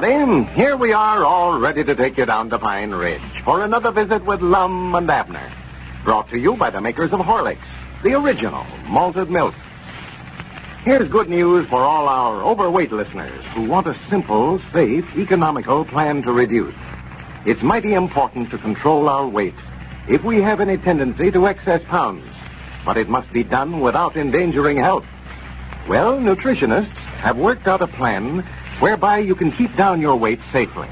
everybody. Here we are, all ready to take you down to Pine Ridge for another visit with Lum and Abner. Brought to you by the makers of Horlicks, the original malted milk. Here's good news for all our overweight listeners who want a simple, safe, economical plan to reduce. It's mighty important to control our weight if we have any tendency to excess pounds, but it must be done without endangering health. Well, nutritionists have worked out a plan whereby you can keep down your weight safely.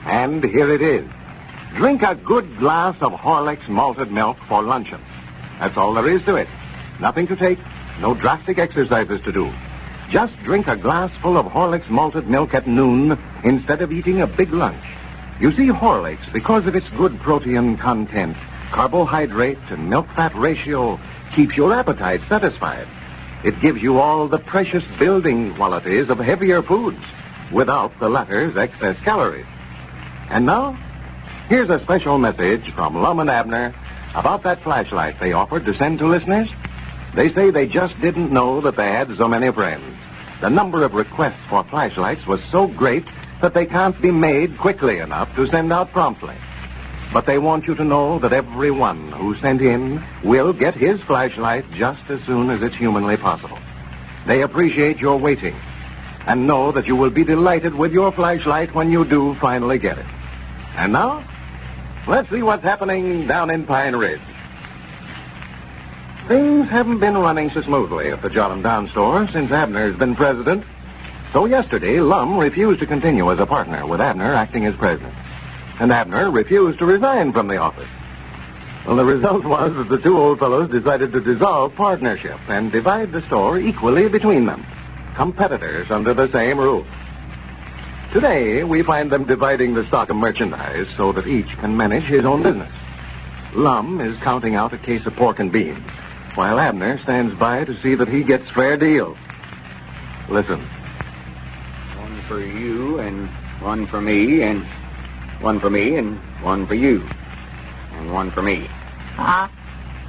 And here it is. Drink a good glass of Horlick's malted milk for luncheon. That's all there is to it. Nothing to take, no drastic exercises to do. Just drink a glass full of Horlick's malted milk at noon instead of eating a big lunch. You see, Horlick's, because of its good protein content, carbohydrate and milk fat ratio, keeps your appetite satisfied. It gives you all the precious building qualities of heavier foods without the latter's excess calories. And now, here's a special message from Lum and Abner about that flashlight they offered to send to listeners. They say they just didn't know that they had so many friends. The number of requests for flashlights was so great that they can't be made quickly enough to send out promptly. But they want you to know that everyone who sent in will get his flashlight just as soon as it's humanly possible. They appreciate your waiting and know that you will be delighted with your flashlight when you do finally get it. And now, let's see what's happening down in Pine Ridge. Things haven't been running so smoothly at the Jot'em Down store since Abner's been president. So yesterday, Lum refused to continue as a partner, with Abner acting as president. And Abner refused to resign from the office. Well, the result was that the two old fellows decided to dissolve partnership and divide the store equally between them. Competitors under the same roof. Today, we find them dividing the stock of merchandise so that each can manage his own business. Lum is counting out a case of pork and beans, while Abner stands by to see that he gets fair deals. Listen. One for you, and one for me, and one for me, and one for you, and one for me. Huh?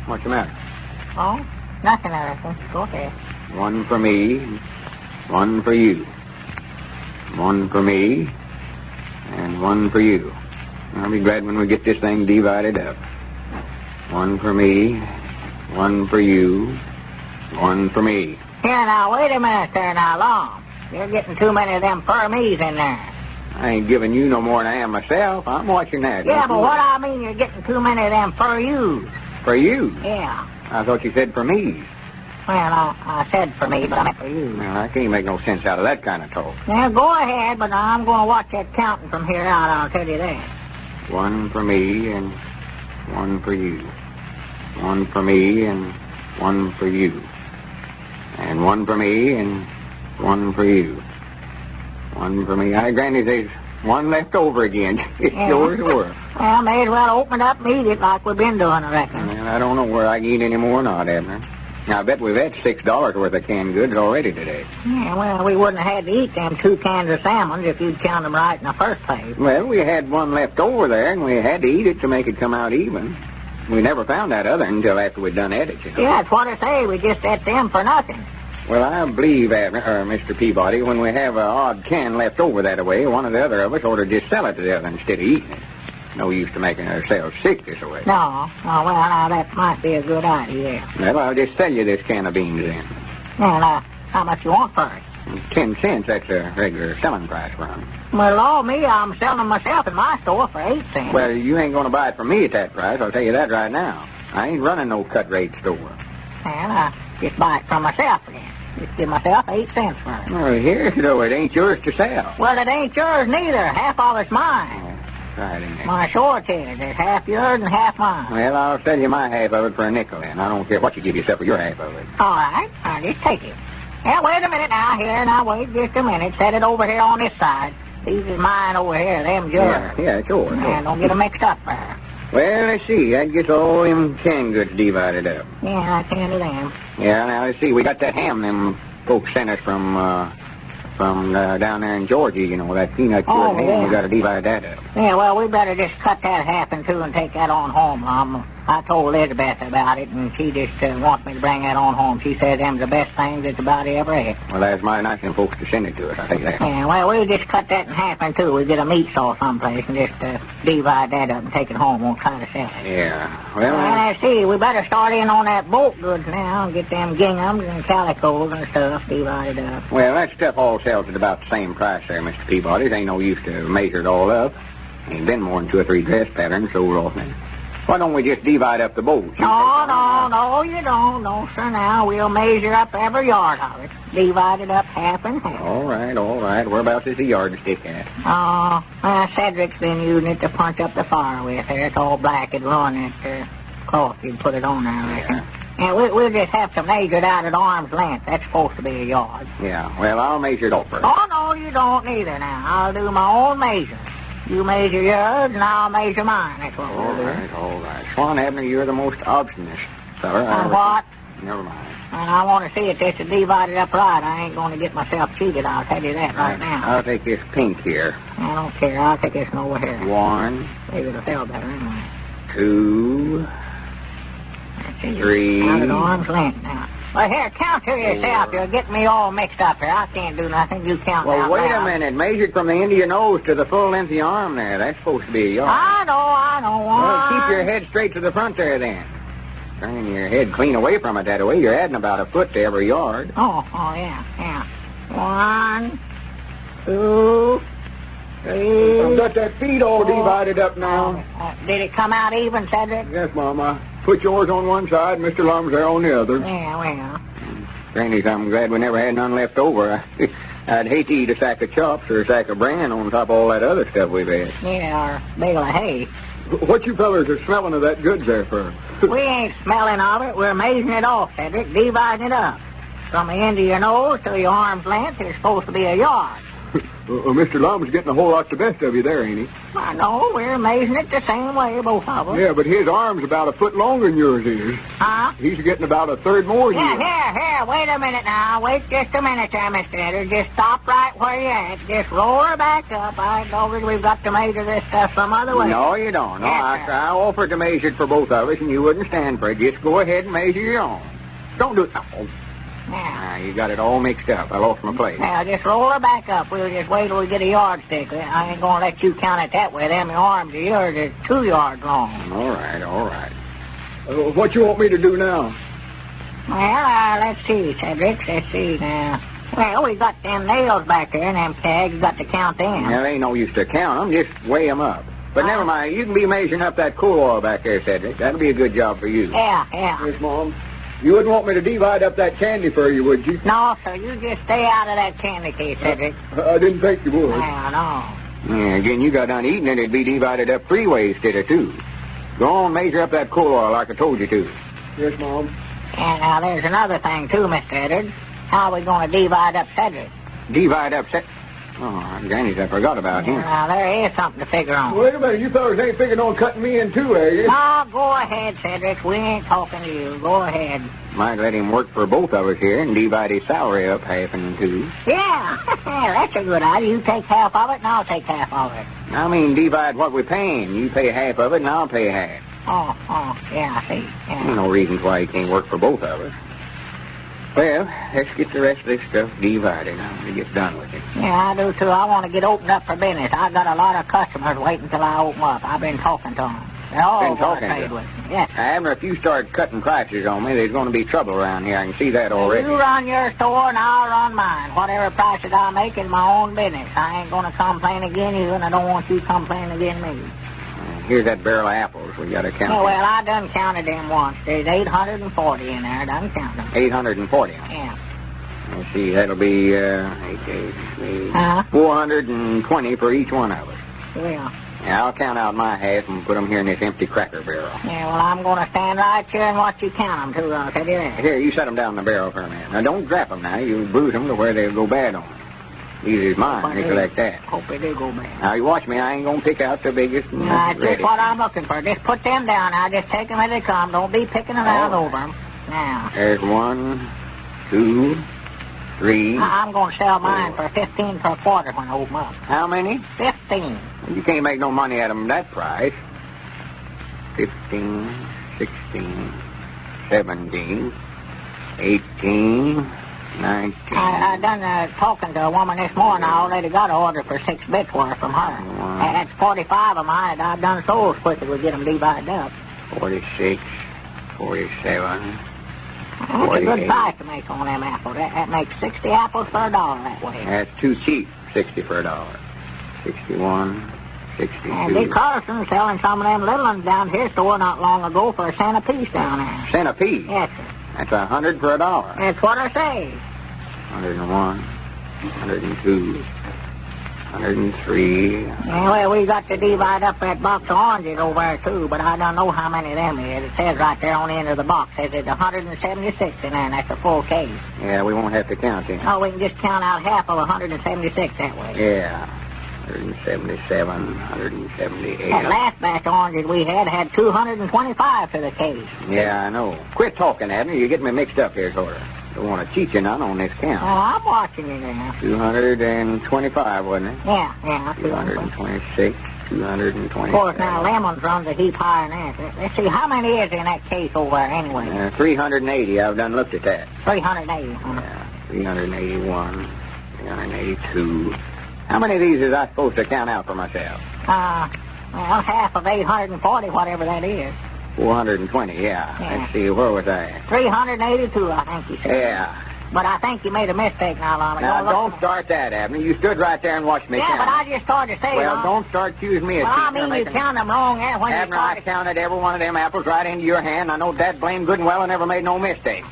What's the matter? Oh, nothing, I reckon. Go ahead. One for me, one for you. One for me, and one for you. I'll be glad when we get this thing divided up. One for me, one for you, one for me. Here, now, wait a minute there now, Lum. You're getting too many of them fur me's in there. I ain't giving you no more than I am myself. I'm watching that. Yeah, but what I mean, you're getting too many of them for you. For you? Yeah. I thought you said for me. Well, I said for me, but I meant for you. Well, I can't make no sense out of that kind of talk. Now, go ahead, but I'm going to watch that counting from here out, I'll tell you that. One for me and one for you. One for me and one for you. And one for me and one for you. One for me. Granny, there's one left over again. It's yours or worse. Well, may as well open it up and eat it like we've been doing, I reckon. Well, I don't know where I can eat any more or not, Abner. Now, I bet we've had $6 worth of canned goods already today. Yeah, well, we wouldn't have had to eat them 2 cans of salmon if you'd count them right in the first place. Well, we had one left over there, and we had to eat it to make it come out even. We never found that other until after we'd done ate it, you know. Yeah, that's what I say. We just ate them for nothing. Well, I believe, Mr. Peabody, when we have an odd can left over that way, one or the other of us ought to just sell it to the other instead of eating it. No use to making ourselves sick this way. No. Well, now, that might be a good idea. Well, I'll just sell you this can of beans then. Well, how much you want for it? 10 cents, that's a regular selling price for them. Well, all me, I'm selling them myself in my store for 8 cents. Well, you ain't going to buy it from me at that price, I'll tell you that right now. I ain't running no cut-rate store. Well, I just buy it from myself again. Just give myself 8 cents for it. Well, here, though, it ain't yours to sell. Well, it ain't yours neither. Half of it's mine. Right in there. My short is. There's half yours and half mine. Well, I'll sell you my half of it for a nickel, and I don't care what you give yourself for your half of it. All right. I'll just take it. Yeah, wait a minute now. Here, now, wait just a minute. Set it over here on this side. These is mine over here. Them's yours. Yeah, it's yours. Yeah, don't get them mixed up there. Well, let's see. That gets all them canned goods divided up. Yeah, I can do them. Yeah, now, let's see. We got that ham them folks sent us from from down there in Georgia, you know, that peanut cured ham. Yeah. We got to divide that up. Yeah, well, we better just cut that half in two and take that on home, Lum. I told Elizabeth about it, and she just wants me to bring that on home. She says them's the best things that's about ever ate. Well, that's mighty nice of them folks to send it to us, I'll tell you that. Yeah, well, we'll just cut that in half in two. We'll get a meat saw someplace and just divide that up and take it home. We'll try to sell it. Yeah. Well, let's see. We better start in on that bolt goods now and get them ginghams and calicos and stuff divided up. Well, that stuff all sells at about the same price there, Mr. Peabody. There ain't no use to measure it all up. Ain't been more than 2 or 3 dress patterns sold off now. Why don't we just divide up the bolts? No, you don't. No, sir, now. We'll measure up every yard of it. Divide it up half and half. All right. Whereabouts is the yardstick at? Well, Cedric's been using it to punch up the fire with. There, it's all black. It'd ruin that cloth. You'd put it on there, I reckon. Yeah. And we'll just have to measure it out at arm's length. That's supposed to be a yard. Yeah, well, I'll measure it off first. Oh, no, you don't neither now. I'll do my own measuring. You measure yours, and I'll measure mine. That's what we'll do. All right. Swan Abner, you're the most obstinate feller. And what? Never mind. And I want to see if this is divided up right. I ain't going to get myself cheated. I'll tell you that right now. I'll take this pink here. I don't care. I'll take this one over here. 1. Maybe it'll feel better anyway. 2. That's it. 3. Out at arm's length now. Well, here, count to yourself. You're getting me all mixed up here. I can't do nothing. You count Well, out wait loud. a minute. Measure it from the end of your nose to the full length of your arm there. That's supposed to be a yard. I know. Well, keep your head straight to the front there then. Turning your head clean away from it that way, you're adding about a foot to every yard. Oh, yeah. 1, 2, 3. I've got that feet all divided up now. Did it come out even, Cedric? Yes, Mama. Put yours on one side, Mr. Lum's there on the other. Yeah, well. Granny, I'm glad we never had none left over. I'd hate to eat a sack of chops or a sack of bran on top of all that other stuff we've had. Yeah, or bale of hay. What you fellers are smelling of that goods there for? We ain't smelling of it. We're measuring it off, Cedric, dividing it up. From the end of your nose to your arm's length, it's supposed to be a yard. Mr. Lum's getting a whole lot the best of you there, ain't he? I know. We're measuring it the same way, both of us. Yeah, but his arm's about a foot longer than yours is. Huh? He's getting about a third more than you. Here. Wait a minute now. Wait just a minute there, Mr. Edder. Just stop right where you're at. Just roll her back up. I know we've got to measure this stuff some other way. No, you don't. No, Yes, sir. I offered to measure it for both of us, and you wouldn't stand for it. Just go ahead and measure your own. Don't do it. Oh. Now, You got it all mixed up. I lost my place. just roll her back up. We'll just wait till we get a yardstick. I ain't going to let you count it that way. Them arms of yours are 2 yards long. All right. What you want me to do now? Well, let's see, Cedric. Let's see now. Well, we got them nails back there and them tags. You got to count them. Now, there ain't no use to count them. Just weigh them up. But never mind. You can be measuring up that cool oil back there, Cedric. That'll be a good job for you. Yeah. Yes, Mom. You wouldn't want me to divide up that candy for you, would you? No, sir. You just stay out of that candy case, Cedric. I didn't think you would. No. Yeah, again, you got done eating it, it'd be divided up 3 ways instead of 2. Go on, measure up that cool oil like I told you to. Yes, Mom. And now there's another thing, too, Mr. Eddard. How are we going to divide up Cedric? Divide up Oh, Granny's, I forgot about him. Now, there is something to figure on. Wait a minute, you fellas ain't figuring on cutting me in two, are you? No, go ahead, Cedric. We ain't talking to you. Go ahead. Might let him work for both of us here and divide his salary up half and 2. Yeah, that's a good idea. You take half of it, and I'll take half of it. I mean, divide what we're paying. You pay half of it, and I'll pay half. Oh, yeah, I see. Yeah. There's no reason why he can't work for both of us. Well, let's get the rest of this stuff divided. I'm going to get done with it. Yeah, I do, too. I want to get opened up for business. I've got a lot of customers waiting till I open up. I've been talking to them. They're all Been going to talking trade to with me. Yes. Abner, if you start cutting prices on me, there's going to be trouble around here. I can see that already. You run your store, and I'll run mine. Whatever prices I make is my own business. I ain't going to complain again you, and I don't want you complaining again me. Here's that barrel of apples. We got to count. Yeah, well, I done counted them once. There's 840 in there. I done counted them. 840. Yeah. Let's see, that'll be 420 for each one of us. Yeah. Yeah, I'll count out my half and put them here in this empty cracker barrel. Yeah, well, I'm going to stand right here and watch you count them, too. I'll tell you that. Here, you set them down in the barrel for a minute. Now, don't drop them now. You'll bruise them to where they'll go bad on. These is mine, recollect that. Hope they do go bad. Now, you watch me. I ain't going to pick out the biggest and That's ready. just what I'm looking for. Just put them down now. Just take them as they come. Don't be picking around over them. Now. There's 1, 2, 3. I'm going to sell mine for 15 per quarter when I open up. How many? 15. You can't make no money at 'em that price. 15, 16, 17, 18, 19. I done talking to a woman this morning. I already got an order for 6 bits worth from her. That's 45 of mine that I've done sold as quick as we get them divided up. 46, 47, That's a good price to make on them apples. That makes 60 apples for $1 that way. That's too cheap, 60 for $1. 61, 62. And Dick Carlson selling some of them little ones down to his store not long ago for a cent apiece down there. Cent apiece? Yes, sir. That's 100 for $1. That's what I say. 101, 102, 103. Well, we got to divide up that box of oranges over there, too, but I don't know how many of them is. It says right there on the end of the box, says it's 176 in there, and that's a full case. Yeah, we won't have to count them. Oh, we can just count out half of 176 that way. Yeah, 177, 178. That last batch of oranges we had 225 for the case. Yeah, I know. Quit talking, Abner. You're getting me mixed up here, sort of. Don't want to cheat you none on this count. Well, I'm watching you now. 225, wasn't it? Yeah. 226, 227. Of course, now lemons runs a heap higher than that. Let's see, how many is in that case over there anyway? 380. I've done looked at that. 380. Yeah, 381, 382. How many of these is I supposed to count out for myself? Well, half of 840, whatever that is. 420, yeah. Let's see, where was I? 382, I think you said. Yeah. But I think you made a mistake now, Lum. Now, don't start that, Abner. You stood right there and watched me count. Yeah, but I just started to say, well, Lum. don't start accusing me of Well, I cheating. mean, you count them wrong there when Abner, you I started... counted every one of them apples right into your hand. I know that blame good and well I never made no mistake.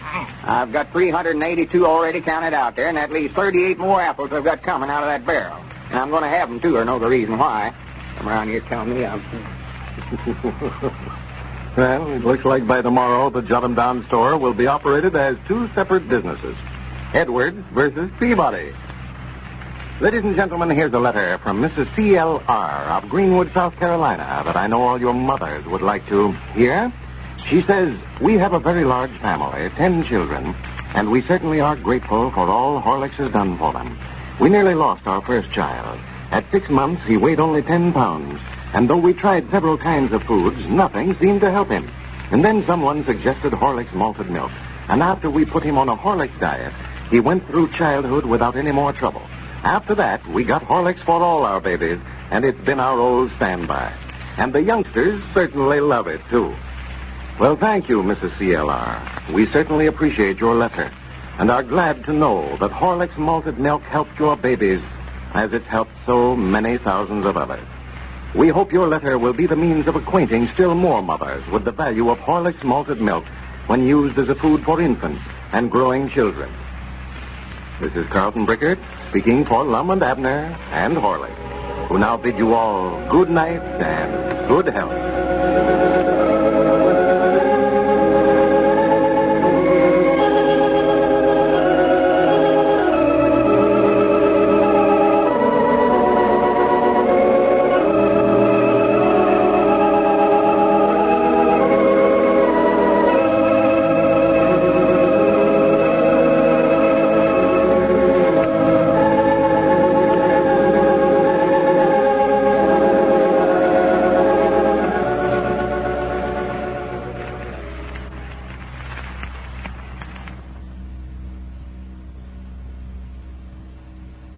I've got 382 already counted out there, and that leaves 38 more apples I've got coming out of that barrel. And I'm going to have them, too, or know the reason why. Come around here telling me I'm... Well, it looks like by tomorrow the Jot'em Down store will be operated as 2 separate businesses. Edwards versus Peabody. Ladies and gentlemen, here's a letter from Mrs. C.L.R. of Greenwood, South Carolina, that I know all your mothers would like to hear. She says, we have a very large family, 10 children, and we certainly are grateful for all Horlick has done for them. We nearly lost our first child. At 6 months, he weighed only 10 pounds. And though we tried several kinds of foods, nothing seemed to help him. And then someone suggested Horlick's malted milk. And after we put him on a Horlick's diet, he went through childhood without any more trouble. After that, we got Horlick's for all our babies, and it's been our old standby. And the youngsters certainly love it, too. Well, thank you, Mrs. C.L.R. We certainly appreciate your letter, and are glad to know that Horlick's malted milk helped your babies as it's helped so many thousands of others. We hope your letter will be the means of acquainting still more mothers with the value of Horlick's malted milk when used as a food for infants and growing children. This is Carlton Brickert speaking for Lum and Abner and Horlick, who now bid you all good night and good health.